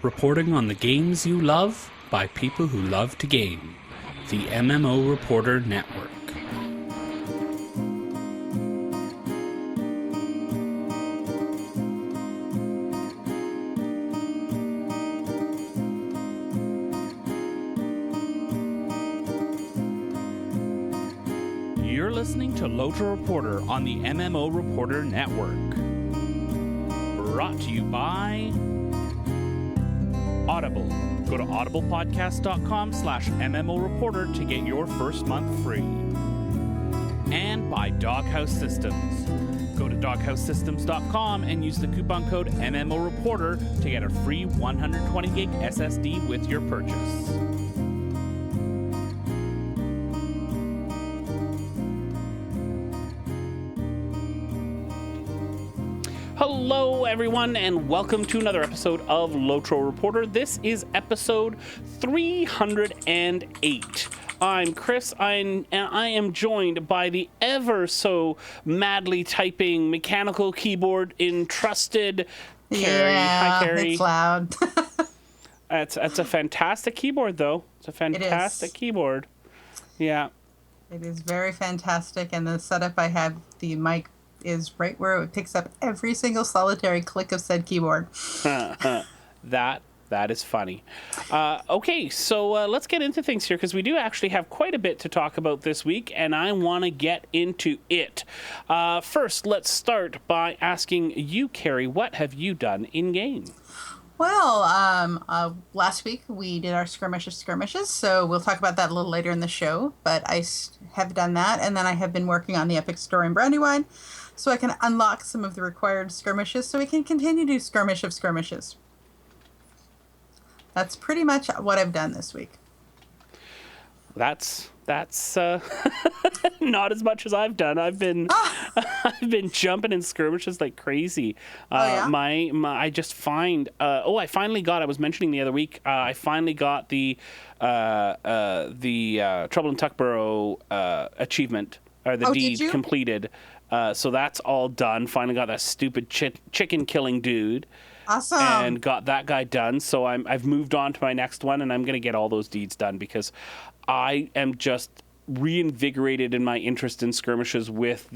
Reporting on the games you love by people who love to game. The MMO Reporter Network. You're listening to LOTRO Reporter on the MMO Reporter Network. Brought to you by Audible. Go to audiblepodcast.com/MMO Reporter to get your first month free. And by Doghouse Systems. Go to doghousesystems.com and use the coupon code MMO Reporter to get a free 120 gig SSD with your purchase. Hello, everyone, and welcome to another episode of LOTRO Reporter. This is episode 308. I'm Chris, and I am joined by the ever so madly typing mechanical keyboard entrusted Cari. Yeah, Hi, Cari. it's loud. It's a fantastic keyboard, though. It's a fantastic keyboard. Yeah. It is very fantastic, and the setup I have, the mic is right where it picks up every single solitary click of said keyboard. That is funny. Okay, so let's get into things here, because we do actually have quite a bit to talk about this week, and I want to get into it. First, let's start by asking you, Cari, what have you done in-game? Well, last week we did our skirmishes, so we'll talk about that a little later in the show, but I have done that, and then I have been working on the Epic Story in Brandywine, so I can unlock some of the required skirmishes, so we can continue to do skirmish of skirmishes. That's pretty much what I've done this week. That's not as much as I've done. I've been I've been jumping in skirmishes like crazy. I just find I finally got. I was mentioning the other week. I finally got the Trouble in Tuckborough achievement, or the deed completed. So that's all done. Finally got that stupid chicken killing dude. Awesome. And got that guy done. So I've moved on to my next one, and I'm going to get all those deeds done, because I am just reinvigorated in my interest in skirmishes with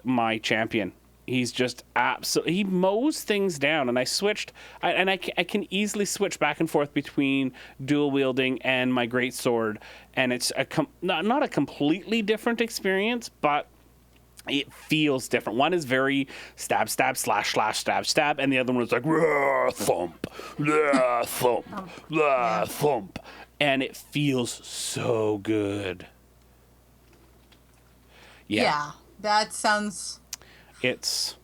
my champion. He's just absolutely, he mows things down, and I can easily switch back and forth between dual wielding and my greatsword, and it's not a completely different experience, but it feels different. One is very stab, stab, slash, slash, stab, stab, and the other one is like thump, thump, thump, and it feels so good. Yeah, that sounds. It's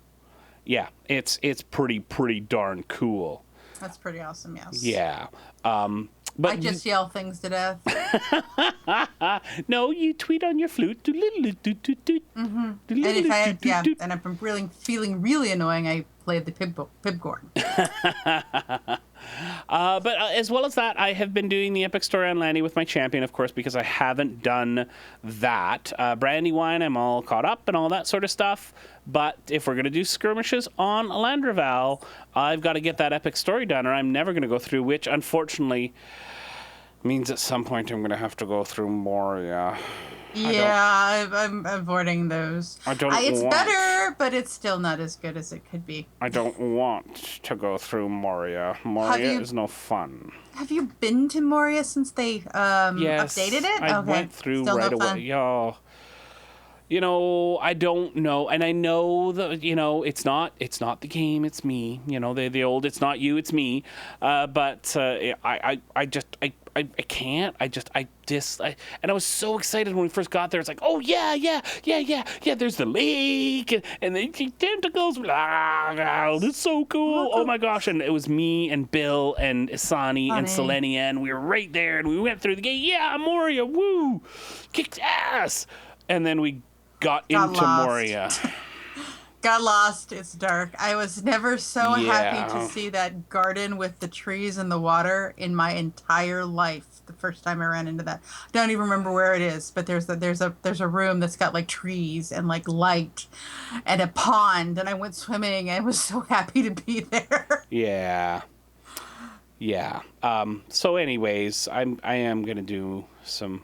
pretty darn cool. That's pretty awesome. Yes. Yeah. But I just yell things to death. No, you tweet on your flute. Mm-hmm. And if I'm feeling really annoying, I play the pibcorn. But as well as that, I have been doing the Epic Story on Landy with my champion, of course, because I haven't done that. Brandywine, I'm all caught up and all that sort of stuff. But if we're going to do skirmishes on Landreval, I've got to get that Epic Story done, or I'm never going to go through, which unfortunately means at some point I'm going to have to go through Moria. Yeah, I'm avoiding those. It's better, but it's still not as good as it could be. I don't want to go through Moria. Moria is no fun. Have you been to Moria since they updated it? I went through still right away. Yo. You know, I don't know, and I know that, it's not the game, it's me. The old "it's not you, it's me." But I can't. And I was so excited when we first got there. It's like, oh yeah. There's the lake and the tentacles. It's so cool. Oh my gosh! And it was me and Bill and Isani and Selenia, and we were right there, and we went through the gate. Yeah, Moria, woo, kicked ass. And then we got into lost. Moria. Got lost. It's dark. I was never so happy to see that garden with the trees and the water in my entire life. The first time I ran into that, I don't even remember where it is, but there's a room that's got like trees and like light and a pond, and I went swimming and I was so happy to be there. Yeah. Yeah. So anyways, I am going to do some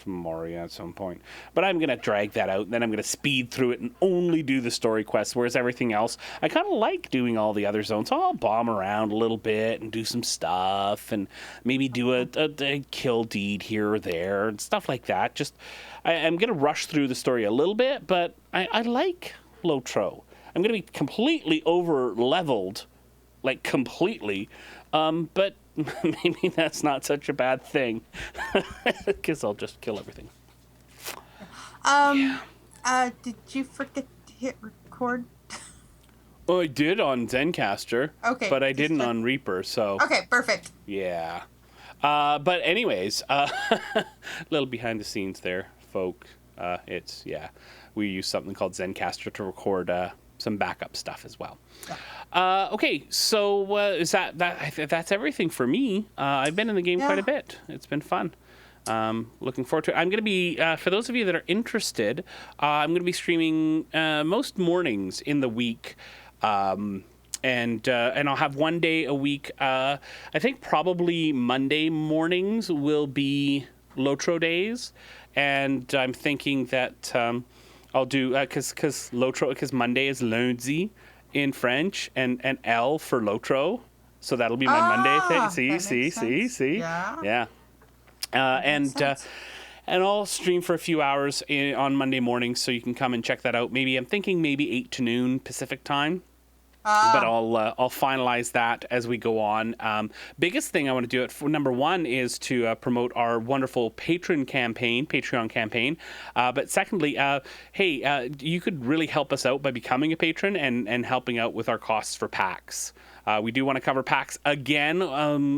Moria at some point. But I'm going to drag that out, and then I'm going to speed through it and only do the story quests, whereas everything else, I kind of like doing all the other zones. So I'll bomb around a little bit and do some stuff and maybe do a kill deed here or there and stuff like that. Just, I'm going to rush through the story a little bit, but I like LOTRO. I'm going to be completely over-leveled, like completely, but maybe that's not such a bad thing, because I'll just kill everything. Did you forget to hit record? Oh, I did on Zencaster. Okay. But I didn't on Reaper, so... Okay, perfect. Yeah. But anyways, a little behind the scenes there, folk. We use something called Zencaster to record some backup stuff as well. Yeah. Okay, so is that's everything for me. I've been in the game quite a bit. It's been fun. Looking forward to it. I'm going to be, for those of you that are interested, I'm going to be streaming most mornings in the week. And I'll have one day a week. I think probably Monday mornings will be LOTRO days. And I'm thinking that I'll do, because Monday is lundi in French, and L for LOTRO. So that'll be my Monday thing. See? Yeah. And I'll stream for a few hours on Monday mornings, so you can come and check that out. I'm thinking 8 to noon Pacific time. But I'll finalize that as we go on. Biggest thing I want to do for number one is to promote our wonderful Patreon campaign. But secondly, you could really help us out by becoming a patron and helping out with our costs for packs. We do want to cover packs again.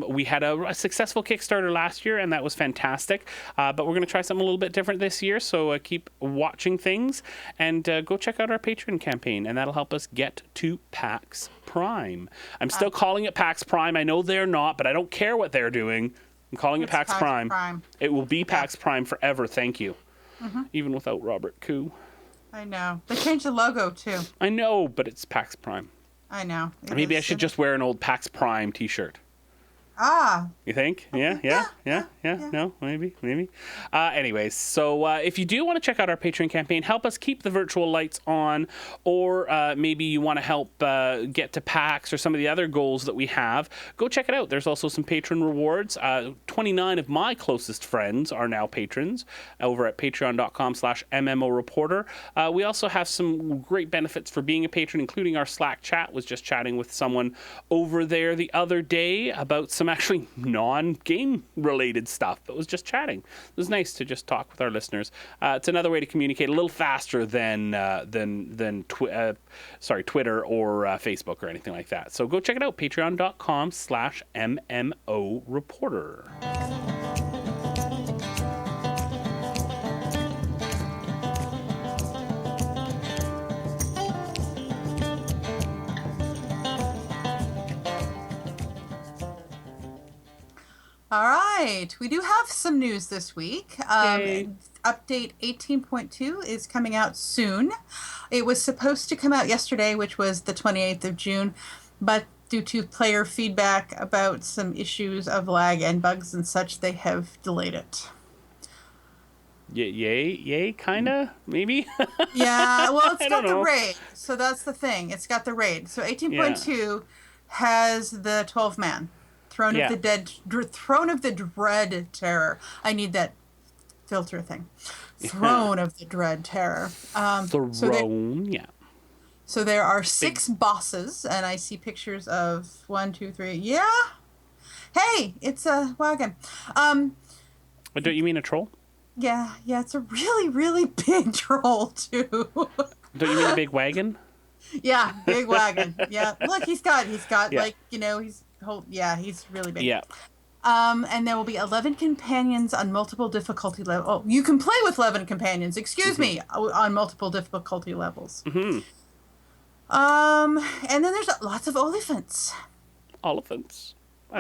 We had a successful Kickstarter last year, and that was fantastic. But we're going to try something a little bit different this year, so keep watching things. And go check out our Patreon campaign, and that'll help us get to PAX Prime. I'm still calling it PAX Prime. I know they're not, but I don't care what they're doing. I'm calling it PAX Prime. It will be PAX Prime forever, thank you. Mm-hmm. Even without Robert Koo. I know. They changed the logo, too. I know, but it's PAX Prime. I know. Maybe I should just wear an old PAX Prime t-shirt. You think? Okay. Yeah. No, maybe. Anyways, so if you do want to check out our Patreon campaign, help us keep the virtual lights on, or maybe you want to help get to PAX or some of the other goals that we have, go check it out. There's also some patron rewards. 29 of my closest friends are now patrons over at patreon.com/MMOreporter. We also have some great benefits for being a patron, including our Slack chat. Was just chatting with someone over there the other day about some actually non-game related stuff, but was just chatting. It was nice to just talk with our listeners. It's another way to communicate a little faster than Twitter or Facebook or anything like that. So go check it out, patreon.com/MMOreporter. All right. We do have some news this week. Update 18.2 is coming out soon. It was supposed to come out yesterday, which was the 28th of June, but due to player feedback about some issues of lag and bugs and such, they have delayed it. Yay, kinda, maybe? Yeah, well, it's got the raid, so that's the thing. It's got the raid. So 18.2 has the 12-man. Throne of the Dread Terror. I need that filter thing. Throne of the Dread Terror. So there are 6 bosses, and I see pictures of 1, 2, 3. Yeah. Hey, it's a wagon. Don't you mean a troll? Yeah. It's a really, really big troll too. Don't you mean a big wagon? Yeah, big wagon. Yeah. Look, he's got like, he's really big. Yeah. And there will be 11 companions on multiple difficulty levels. Oh, you can play with 11 companions, me, on multiple difficulty levels. Mm-hmm. And then there's lots of elephants. I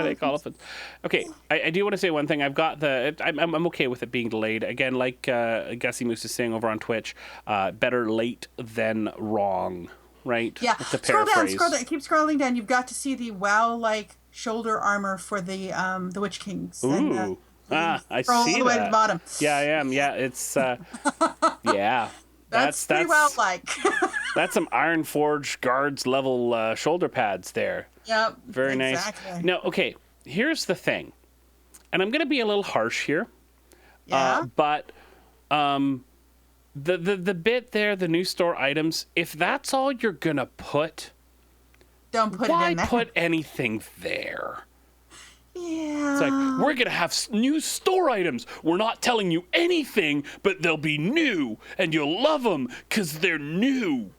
like elephants. Okay, I do want to say one thing. I've got I'm okay with it being delayed. Again, like Gussie Moose is saying over on Twitch, better late than wrong. right? Yeah. To Scroll down, paraphrase. scroll down. Keep scrolling down. You've got to see the WoW-like shoulder armor for the Witch Kings. And, Ooh. I scroll all see the way to the that. bottom. Yeah, I am. Yeah, it's yeah. That's pretty WoW-like. That's some Iron Forge guards level shoulder pads there. Yep. Very exactly. nice. Now, okay, here's the thing. And I'm going to be a little harsh here. Yeah. But the bit there, the new store items, if that's all you're going to put, Don't put it why in there. put anything there? Yeah. It's like, we're going to have new store items. We're not telling you anything, but they'll be new, and you'll love them because they're new.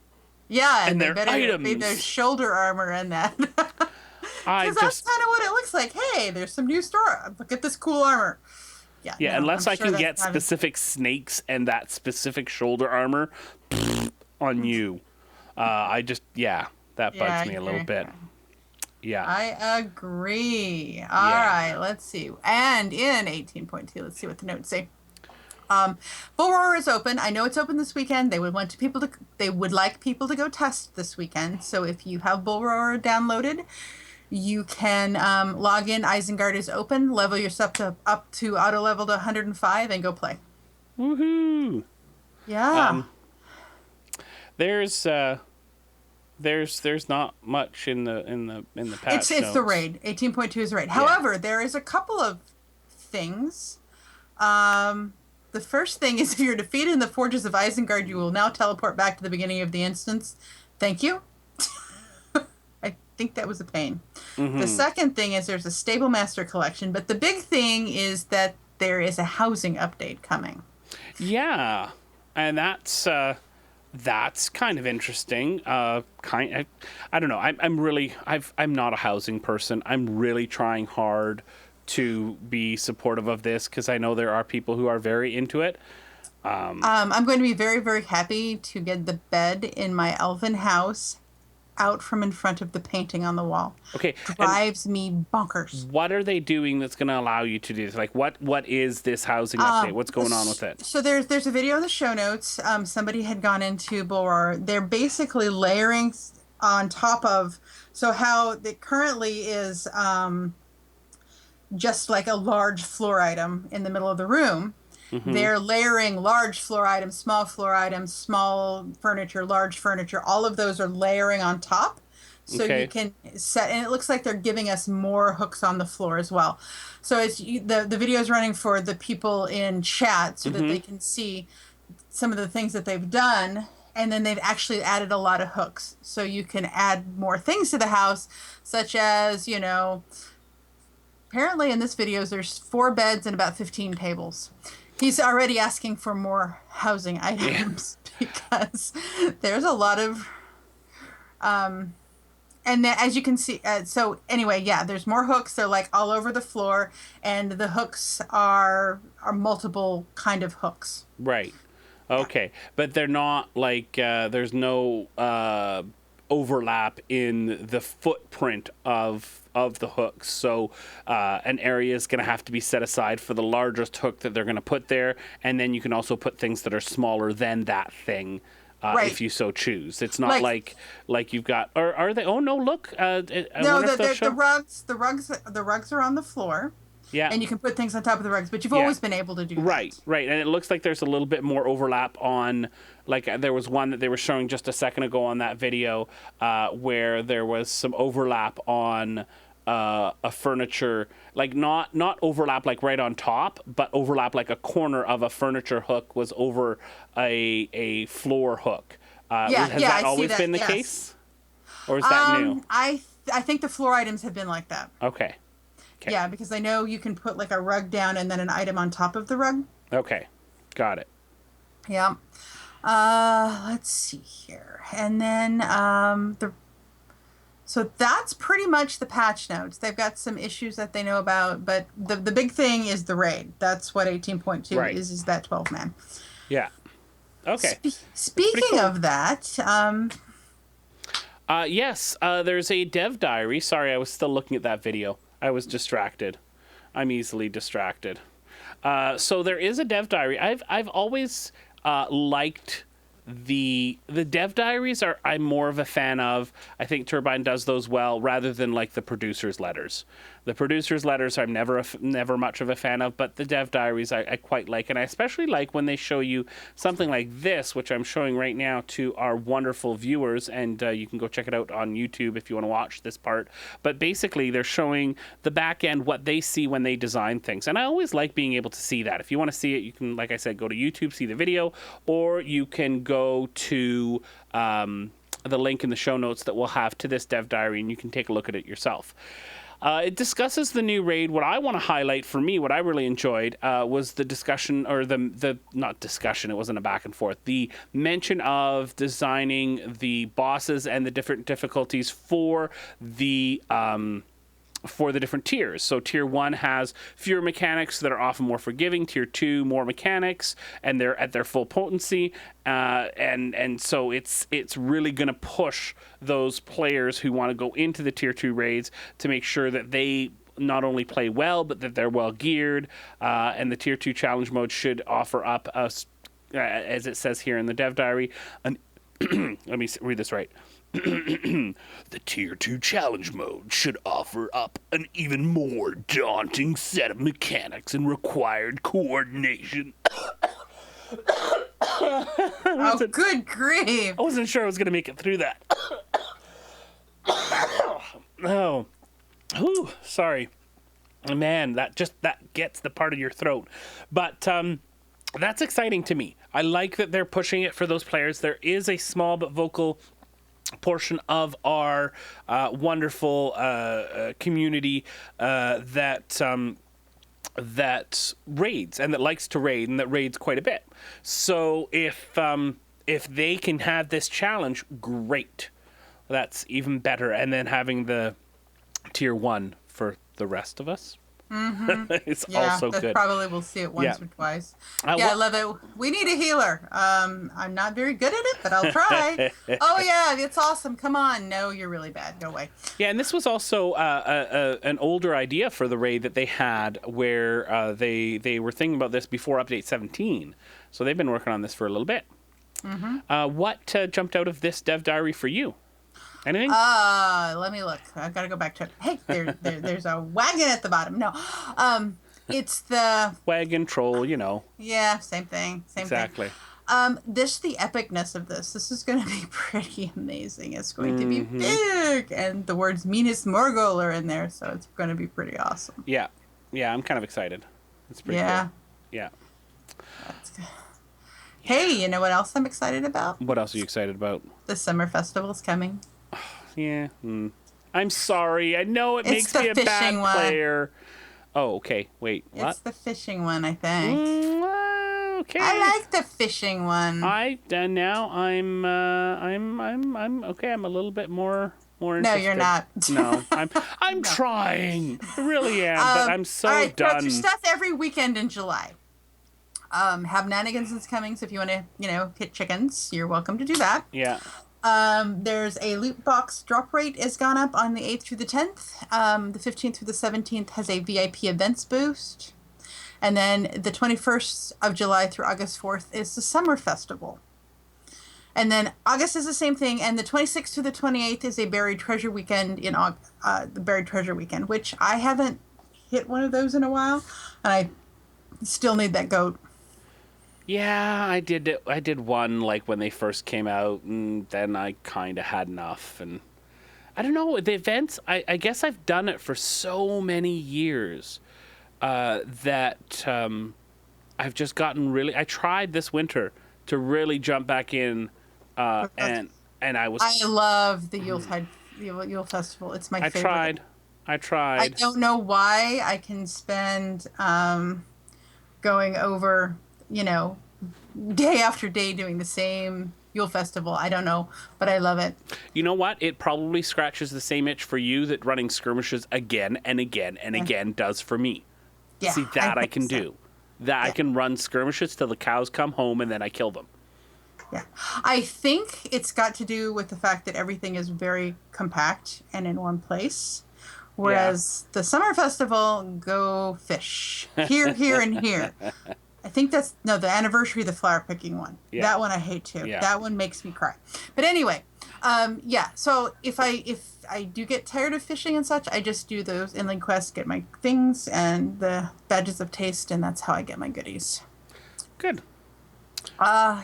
Yeah, and they their better items. be their shoulder armor in that. Because that's kind of what it looks like. Hey, there's some new store. Look at this cool armor. Yeah, no, unless I'm I sure can that's get not- specific snakes and that specific shoulder armor on you. That bugs me a little bit. Yeah. I agree. All right, let's see. And in 18.2, let's see what the notes say. Bull Roar is open. I know it's open this weekend. They would like people to go test this weekend. So if you have Bull Roar downloaded, you can log in. Isengard is open. Level yourself up to auto level to 105 and go play. Woohoo! Yeah. There's not much in the patch It's notes. the raid. 18.2 is the raid. However, there is a couple of things. The first thing is if you're defeated in the Forges of Isengard, you will now teleport back to the beginning of the instance. Thank you. I think that was a pain. Mm-hmm. The second thing is there's a Stable Master collection, but the big thing is that there is a housing update coming. Yeah, and that's kind of interesting. I don't know. I'm not a housing person. I'm really trying hard to be supportive of this because I know there are people who are very into it. I'm going to be very, very happy to get the bed in my elven house out from in front of the painting on the wall. Okay. Drives me bonkers. What are they doing that's going to allow you to do this? Like, what is this housing update? What's going on with it? So there's a video in the show notes. Somebody had gone into Bull Roar. They're basically layering on top of... So how it currently is just like a large floor item in the middle of the room. Mm-hmm. They're layering large floor items, small furniture, large furniture. All of those are layering on top. So you can set, and it looks like they're giving us more hooks on the floor as well. So it's the video is running for the people in chat so that they can see some of the things that they've done. And then they've actually added a lot of hooks. So you can add more things to the house, such as, apparently in this video there's 4 beds and about 15 tables. He's already asking for more housing items because there's a lot of... and then, as you can see, so anyway, there's more hooks. They're like all over the floor, and the hooks are multiple kind of hooks. Right. Okay, but they're not like there's no overlap in the footprint of the hooks. So an area is going to have to be set aside for the largest hook that they're going to put there, and then you can also put things that are smaller than that thing. If you so choose. It's not like you've got, or are they? Oh no! Look, no, the rugs are on the floor. Yeah, and you can put things on top of the rugs, but you've always been able to do that. Right, and it looks like there's a little bit more overlap on, like there was one that they were showing just a second ago on that video, where there was some overlap on a furniture, like not overlap like right on top, but overlap like a corner of a furniture hook was over a floor hook. Has that always been the case, or is that new? I think the floor items have been like that. Okay. Yeah, because I know you can put like a rug down and then an item on top of the rug. Okay, got it. Yeah. Let's see here, and then so that's pretty much the patch notes. They've got some issues that they know about, but the big thing is the raid. That's what 18.2 is that 12-man. Yeah. Okay. Speaking cool. of that, yes, there's a dev diary. Sorry, I was still looking at that video. I was distracted. I'm easily distracted. So there is a dev diary. I've always liked the dev diaries I'm more of a fan of. I think Turbine does those well, rather than like the producer's letters. The producer's letters I'm never much of a fan of, but the dev diaries I quite like, and I especially like when they show you something like this, which I'm showing right now to our wonderful viewers, and you can go check it out on YouTube if you want to watch this part. But basically, they're showing the back end, what they see when they design things, and I always like being able to see that. If you want to see it, you can, like I said, go to YouTube, see the video, or you can go to the link in the show notes that we'll have to this dev diary, and you can take a look at it yourself. It discusses the new raid. What I want to highlight for me, what I really enjoyed, was the discussion, or the not discussion, it wasn't a back and forth, the mention of designing the bosses and the different difficulties for the different tiers. So tier 1 has fewer mechanics that are often more forgiving. Tier 2, more mechanics, and they're at their full potency. And so it's really going to push those players who want to go into the tier 2 raids to make sure that they not only play well, but that they're well geared. And the tier 2 challenge mode should offer up us, as it says here in the dev diary, let me read this right. The Tier 2 Challenge Mode should offer up an even more daunting set of mechanics and required coordination. Oh, good grief. I wasn't sure I was going to make it through that. Oh. Whew, sorry. Man, that gets the part of your throat. But that's exciting to me. I like that they're pushing it for those players. There is a small but vocal portion of our wonderful community that raids, and that likes to raid, and that raids quite a bit. So if they can have this challenge, great. That's even better. And then having the tier 1 for the rest of us. Mm-hmm. It's also good. Probably we'll see it once or twice. I love it. We need a healer. I'm not very good at it, but I'll try. Oh yeah, it's awesome. Come on. No, you're really bad. No way. Yeah, and this was also an older idea for the raid that they had, where they were thinking about this before update 17. So they've been working on this for a little bit. Mm-hmm. What jumped out of this dev diary for you? Anything? Let me look. I've got to go back to it. Hey, there's a wagon at the bottom. No, it's the wagon troll. You know. Yeah, same thing. Exactly. The epicness of this. This is going to be pretty amazing. It's going to be big, and the words "Minas Morgul" are in there, so it's going to be pretty awesome. Yeah, I'm kind of excited. It's pretty cool. Yeah. That's good. Hey, you know what else I'm excited about? What else are you excited about? The summer festival's coming. Yeah. I'm sorry. I know it makes me a bad player. Oh, okay. Wait. What? It's the fishing one, I think. Okay. I like the fishing one. Now I'm okay. I'm a little bit more interested. No, you're not. No, I'm trying. I really am, but I'm so all right, done. All right, stuff every weekend in July. Have Nanigans is coming, so if you want to, hit chickens, you're welcome to do that. Yeah. There's a loot box drop rate has gone up on the 8th through the 10th. The 15th through the 17th has a VIP events boost. And then the 21st of July through August 4th is the summer festival. And then August is the same thing, and the 26th through the 28th is a buried treasure weekend the buried treasure weekend, which I haven't hit one of those in a while, and I still need that goat. Yeah, I did one like when they first came out, and then I kind of had enough. And I don't know, the events, I guess I've done it for so many years that I've just gotten really. I tried this winter to really jump back in, and I was. I love the Yule Festival. It's my favorite. I tried. I don't know why I can spend going over, day after day doing the same Yule Festival. I don't know, but I love it. You know what? It probably scratches the same itch for you that running skirmishes again and again and again does for me. Yeah, see, that I can do. That I can run skirmishes till the cows come home and then I kill them. Yeah. I think it's got to do with the fact that everything is very compact and in one place. Whereas the summer festival, go fish. Here, and here. I think that's no, the anniversary of the flower picking one. Yeah. That one I hate too. Yeah. That one makes me cry. But anyway, yeah. So if I do get tired of fishing and such, I just do those inland quests, get my things and the badges of taste, and that's how I get my goodies. Good. Yeah.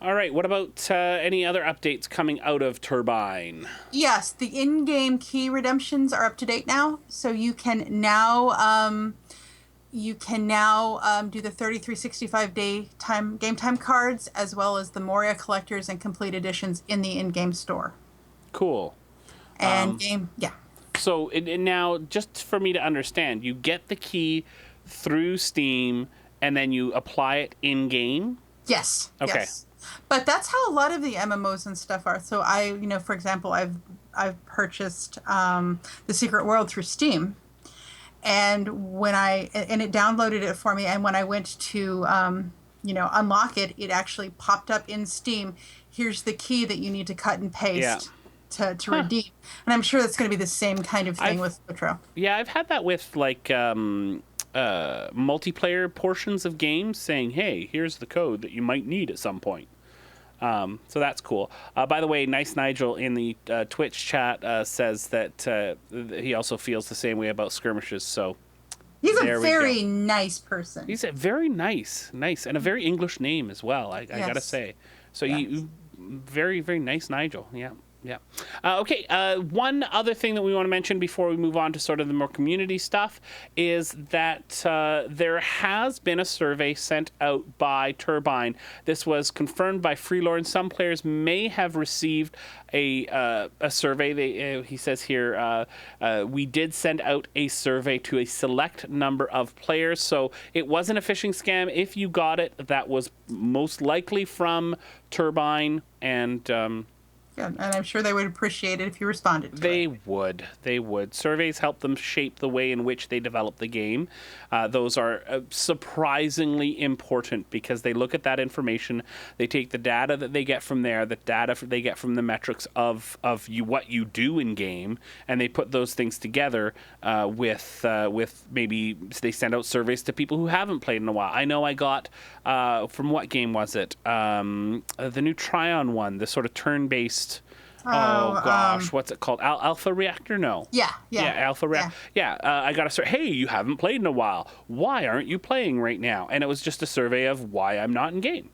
All right. What about any other updates coming out of Turbine? Yes, the in-game key redemptions are up to date now, so you can now do the 3365 day game time cards as well as the Moria collectors and complete editions in the in-game store. Cool. And So and now, just for me to understand, you get the key through Steam, and then you apply it in game. Yes. Okay. Yes. But that's how a lot of the MMOs and stuff are. So for example, I've purchased The Secret World through Steam, and it downloaded it for me, and when I went to unlock it, it actually popped up in Steam. Here's the key that you need to cut and paste. To redeem. And I'm sure that's going to be the same kind of thing with LOTRO. Yeah, I've had that with like multiplayer portions of games saying, hey, here's the code that you might need at some point. So that's cool. By the way, Nice Nigel in the Twitch chat says that he also feels the same way about skirmishes. So he's a very nice person. He's a very nice, and a very English name as well, I gotta say. So you very, very nice Nigel. Yeah. Yeah. Okay. One other thing that we want to mention before we move on to sort of the more community stuff is that there has been a survey sent out by Turbine. This was confirmed by Freelord. Some players may have received a survey. He says here, we did send out a survey to a select number of players. So it wasn't a phishing scam. If you got it, that was most likely from Turbine, and and I'm sure they would appreciate it if you responded to it. They would. Surveys help them shape the way in which they develop the game. Those are surprisingly important because they look at that information. They take the data that they get from there, the data they get from the metrics of what you do in game, and they put those things together with maybe they send out surveys to people who haven't played in a while. I know I got from what game was it? The new Tryon one, the sort of turn-based. What's it called? Alpha Reactor? No. Yeah, Alpha Reactor. Yeah, I got a survey. Hey, you haven't played in a while. Why aren't you playing right now? And it was just a survey of why I'm not in game.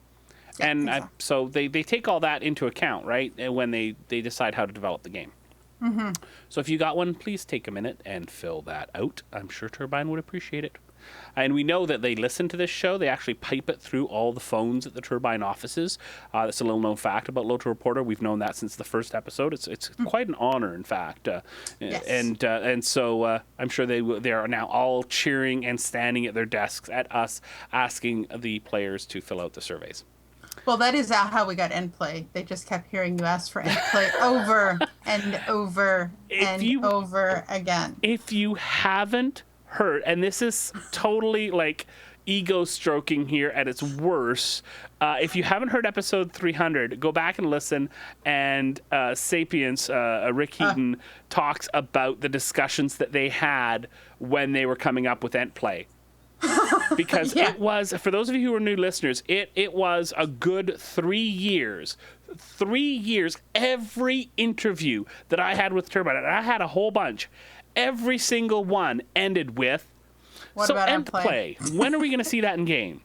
Yeah, and so they take all that into account, right? When they decide how to develop the game. Mm-hmm. So if you got one, please take a minute and fill that out. I'm sure Turbine would appreciate it. And we know that they listen to this show. They actually pipe it through all the phones at the Turbine offices. That's a little known fact about LOTRO Reporter. We've known that since the first episode. It's quite an honor, in fact. Yes. And so I'm sure they are now all cheering and standing at their desks at us, asking the players to fill out the surveys. Well, that is how we got end play. They just kept hearing you ask for end play over and over over again. If you haven't heard, and this is totally like ego stroking here at its worst, if you haven't heard episode 300, go back and listen, and Sapiens, Rick Heaton, talks about the discussions that they had when they were coming up with end play. Because it was, for those of you who are new listeners, it was a good 3 years. 3 years, every interview that I had with Turbine, and I had a whole bunch, every single one ended with, what about end play? When are we going to see that in game?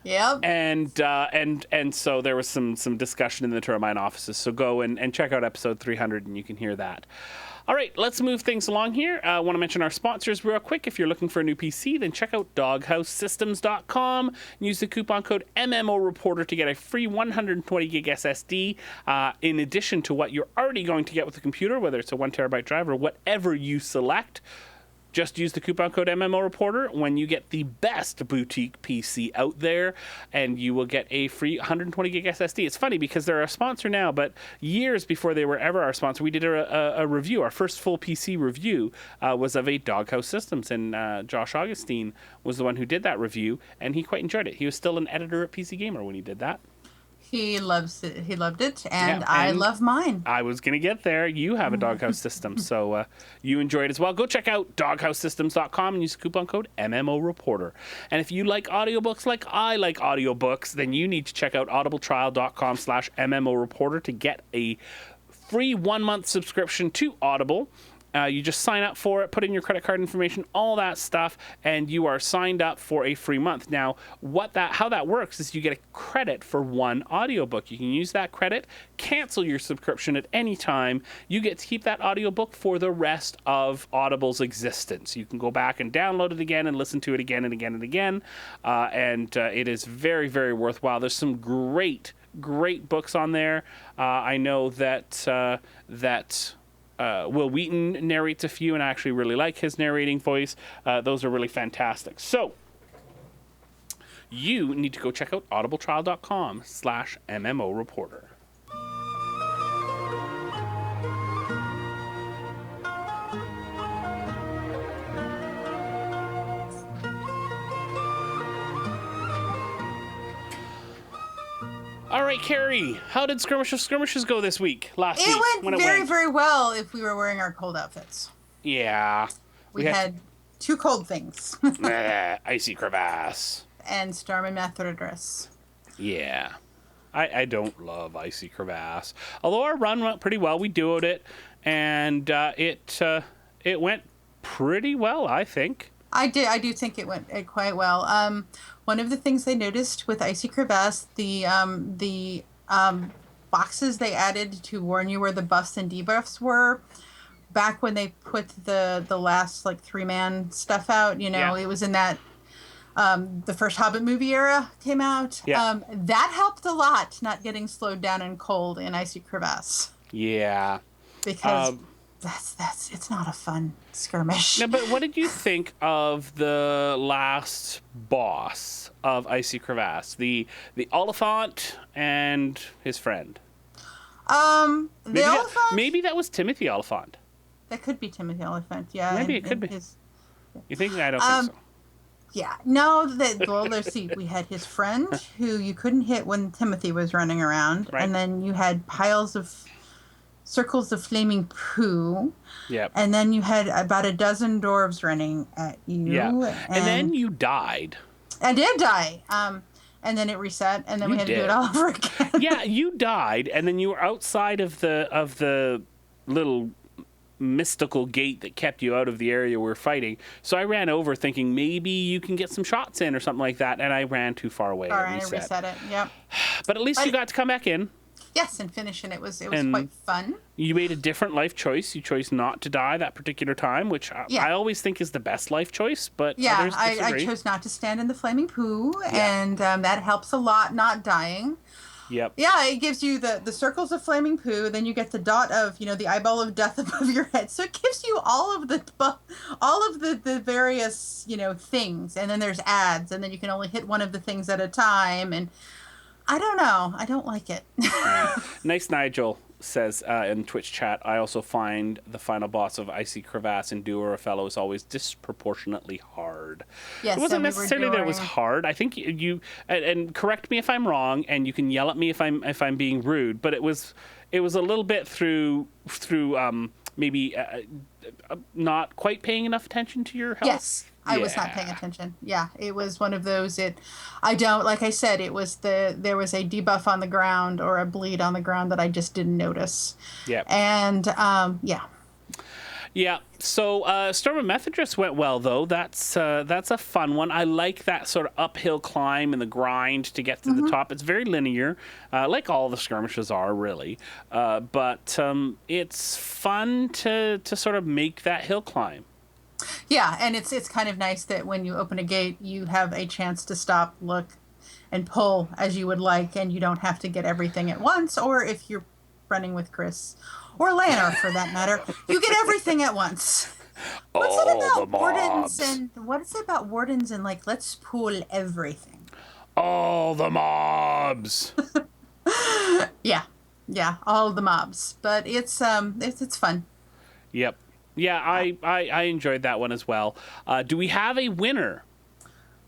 Yep. And so there was some discussion in the Turbine offices. So go and check out episode 300 and you can hear that. All right, let's move things along here. I want to mention our sponsors real quick. If you're looking for a new PC, then check out doghousesystems.com and use the coupon code MMOReporter to get a free 120 gig SSD in addition to what you're already going to get with the computer, whether it's a 1 terabyte drive or whatever you select. Just use the coupon code MMOReporter when you get the best boutique PC out there, and you will get a free 120 gig SSD. It's funny because they're a sponsor now, but years before they were ever our sponsor, we did a review. Our first full PC review was of a Doghouse Systems, and Josh Augustine was the one who did that review, and he quite enjoyed it. He was still an editor at PC Gamer when he did that. He loves it. He loved it, and Yeah, I and love mine. I was going to get there. You have a doghouse system, so you enjoy it as well. Go check out doghousesystems.com and use the coupon code MMOReporter. And if you like audiobooks like I like audiobooks, then you need to check out audibletrial.com/MMOReporter to get a free 1-month subscription to Audible. You just sign up for it, put in your credit card information, all that stuff, and you are signed up for a free month. Now, how that works is you get a credit for one audiobook. You can use that credit, cancel your subscription at any time. You get to keep that audiobook for the rest of Audible's existence. You can go back and download it again and listen to it again and again and again. It is very, very worthwhile. There's some great books on there. I know that Will Wheaton narrates a few, and I actually really like his narrating voice. Those are really fantastic. So you need to go check out audibletrial.com/MMOReporter. All right, Carrie, how did Skirmish of Skirmishes go this week? Last week? It went very well if we were wearing our cold outfits. Yeah. We had two cold things. Icy crevasse. And storm and method dress. Yeah. I don't love icy crevasse. Although our run went pretty well. We duoed it, and it went pretty well, I think. I do think it went quite well. One of the things I noticed with Icy Crevasse, the boxes they added to warn you where the buffs and debuffs were, back when they put the last 3-man stuff out, it was in that the first Hobbit movie era came out. Yeah. That helped a lot, not getting slowed down and cold in Icy Crevasse. Yeah. Because it's not a fun skirmish. No, but what did you think of the last boss of Icy Crevasse? The Oliphant and his friend. Oliphant? Maybe that was Timothy Oliphant. That could be Timothy Oliphant, yeah. Maybe it could be. You think? I don't think so. Yeah. No, let's see. We had his friend who you couldn't hit when Timothy was running around. Right. And then you had piles of circles of flaming poo. Yep. And then you had about a dozen dwarves running at you. Yeah. And then you died. I did die. And then it reset, and then we had to do it all over again. Yeah, you died, and then you were outside of the little mystical gate that kept you out of the area we're fighting. So I ran over thinking maybe you can get some shots in or something like that, and I ran too far away. All right, I reset it. Yep. But at least you got to come back in. Yes, and finish, and it was quite fun. You made a different life choice. You chose not to die that particular time, which I always think is the best life choice, but others disagree. I chose not to stand in the flaming poo, and that helps a lot, not dying. Yep. Yeah, it gives you the circles of flaming poo, then you get the dot of, the eyeball of death above your head. So it gives you all of the various, things, and then there's ads, and then you can only hit one of the things at a time, and I don't know. I don't like it. Nice Nigel says in Twitch chat, I also find the final boss of Icy Crevasse in Duo or Fellow is always disproportionately hard. Yes, it wasn't necessarily that it was hard. I think you and correct me if I'm wrong, and you can yell at me if I'm being rude, but it was a little bit through maybe not quite paying enough attention to your health. Yes. I was not paying attention. Yeah, it was one of those. Like I said, there was a debuff on the ground or a bleed on the ground that I just didn't notice. Yeah. And yeah. Yeah. So Storm of Methadris went well though. That's a fun one. I like that sort of uphill climb and the grind to get to the top. It's very linear, like all the skirmishes are really. But it's fun to sort of make that hill climb. Yeah, and it's kind of nice that when you open a gate, you have a chance to stop, look, and pull as you would like, and you don't have to get everything at once. Or if you're running with Chris or Lana, for that matter, you get everything at once. What's it about wardens and let's pool everything? All the mobs. Yeah, all the mobs, but it's fun. Yep. Yeah, I enjoyed that one as well. Do we have a winner?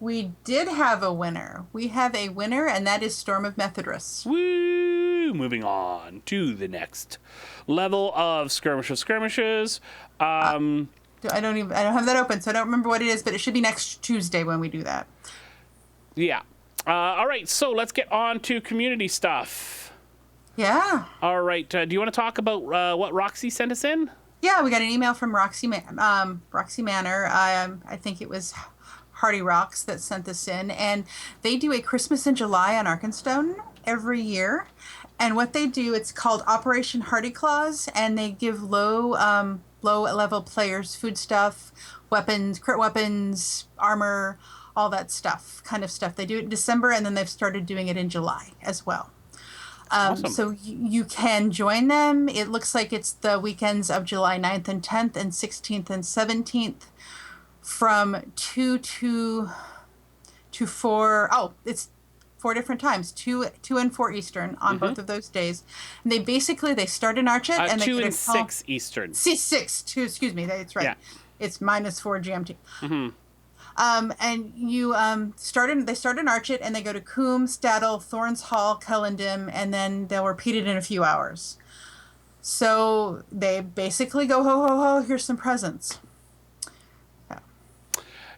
We did have a winner. We have a winner, and that is Storm of Methodists. Woo! Moving on to the next level of skirmishes. I don't have that open, so I don't remember what it is, but it should be next Tuesday when we do that. Yeah. All right, so let's get on to community stuff. Yeah. All right, do you want to talk about what Roxy sent us in? Yeah, we got an email from Roxy Manor. I think it was Hardy Rocks that sent this in, and they do a Christmas in July on Arkenstone every year. And what they do, it's called Operation Hardy Claws, and they give low level players food stuff, weapons, crit weapons, armor, all that stuff, kind of stuff. They do it in December, and then they've started doing it in July as well. Awesome. So you can join them. It looks like it's the weekends of July 9th and 10th and 16th and 17th from 2 to 4. Oh, it's 4 different times, 2 and 4 Eastern on both of those days. And they start in Archet and they 2 get and a 6 Eastern. 2, excuse me, that's right. Yeah. It's -4 GMT. And you they start in Archet and they go to Coombe, Staddle, Thorns Hall, Kellendim, and then they'll repeat it in a few hours. So they basically go ho ho ho, here's some presents.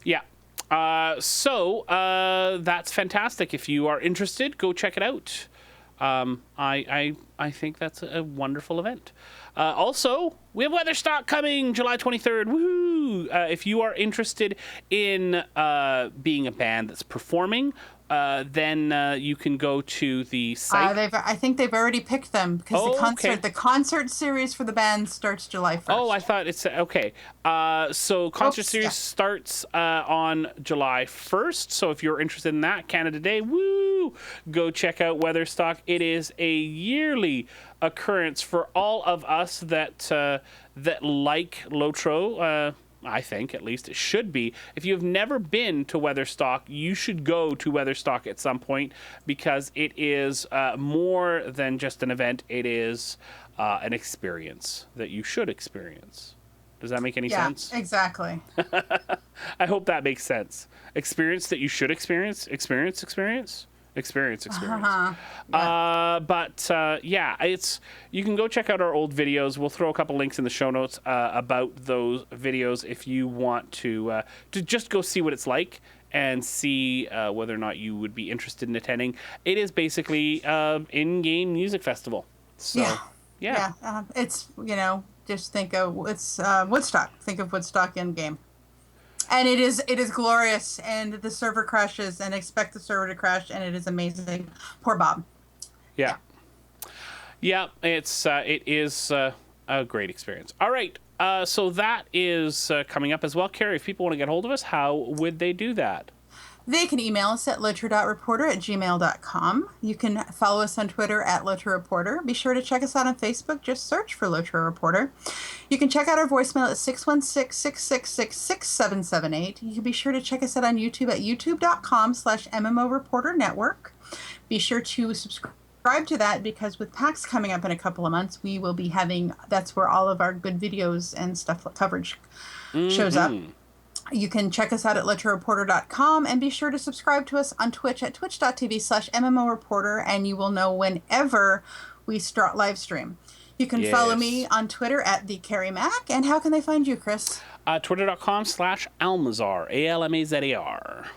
Yeah. So that's fantastic. If you are interested, go check it out. I think that's a wonderful event. Also, we have Weatherstock coming July 23rd. Woohoo! If you are interested in being a band that's performing, then you can go to the site. I think they've already picked them because the concert series for the band starts July 1st. Oh, I thought it's okay. So concert series starts on July 1st. So if you're interested in that, Canada Day, woo! Go check out Weatherstock. It is a yearly occurrence for all of us that like LOTRO. I think, at least it should be. If you've never been to Weatherstock, you should go to Weatherstock at some point because it is more than just an event. It is an experience that you should experience. Does that make any sense? Yeah, exactly. I hope that makes sense. Experience that you should experience. Experience. Yeah, it's, you can go check out our old videos. We'll throw a couple links in the show notes about those videos if you want to just go see what it's like and see whether or not you would be interested in attending. It is basically in-game music festival. So yeah. It's, just think of Woodstock. Think of Woodstock in game. And it is glorious, and the server crashes, and expect the server to crash, and it is amazing. Poor Bob. Yeah, it is a great experience. All right, so that is coming up as well. Carrie, if people want to get hold of us, how would they do that? They can email us at lotro.reporter@gmail.com. You can follow us on Twitter at Lotro Reporter. Be sure to check us out on Facebook. Just search for Lotro Reporter. You can check out our voicemail at 616-666-6778. You can be sure to check us out on YouTube at youtube.com/MMO Reporter Network. Be sure to subscribe to that because with PAX coming up in a couple of months, we will be that's where all of our good videos and stuff coverage shows up. You can check us out at LotroReporter.com and be sure to subscribe to us on Twitch at twitch.tv/MMOReporter, and you will know whenever we start live stream. You can follow me on Twitter at the Carrie Mac, and how can they find you, Chris? Twitter.com/Almazar, ALMAZAR.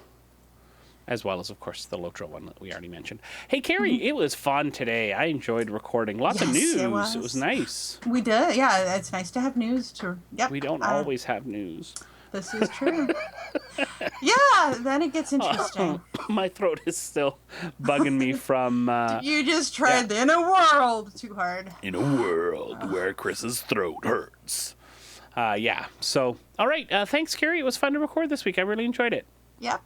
As well as, of course, the LOTRO one that we already mentioned. Hey, Carrie, it was fun today. I enjoyed recording. Lots of news. It was nice. We did. Yeah, it's nice to have news. We don't always have news. This is true. Yeah, then it gets interesting. My throat is still bugging me from... you just tried In a World too hard. In a world where Chris's throat hurts. So, all right. Thanks, Carrie. It was fun to record this week. I really enjoyed it. Yep.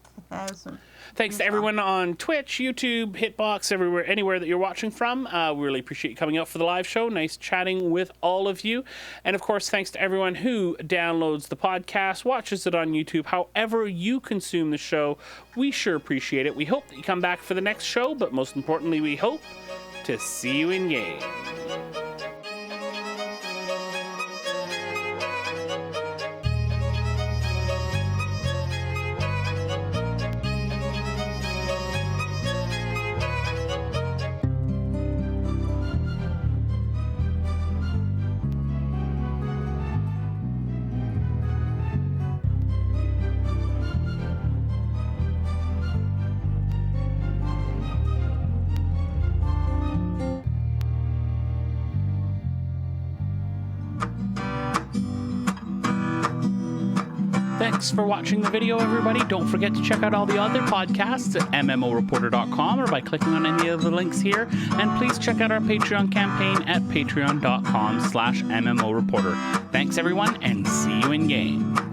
Thanks to everyone on Twitch, YouTube, Hitbox, anywhere that you're watching from. We really appreciate you coming out for the live show. Nice chatting with all of you. And of course, thanks to everyone who downloads the podcast, watches it on YouTube, however you consume the show. We sure appreciate it. We hope that you come back for the next show, but most importantly, we hope to see you in game. Thanks for watching the video, everybody. Don't forget to check out all the other podcasts at MMOreporter.com or by clicking on any of the links here. And please check out our Patreon campaign at patreon.com/MMOreporter. Thanks, everyone, and see you in game.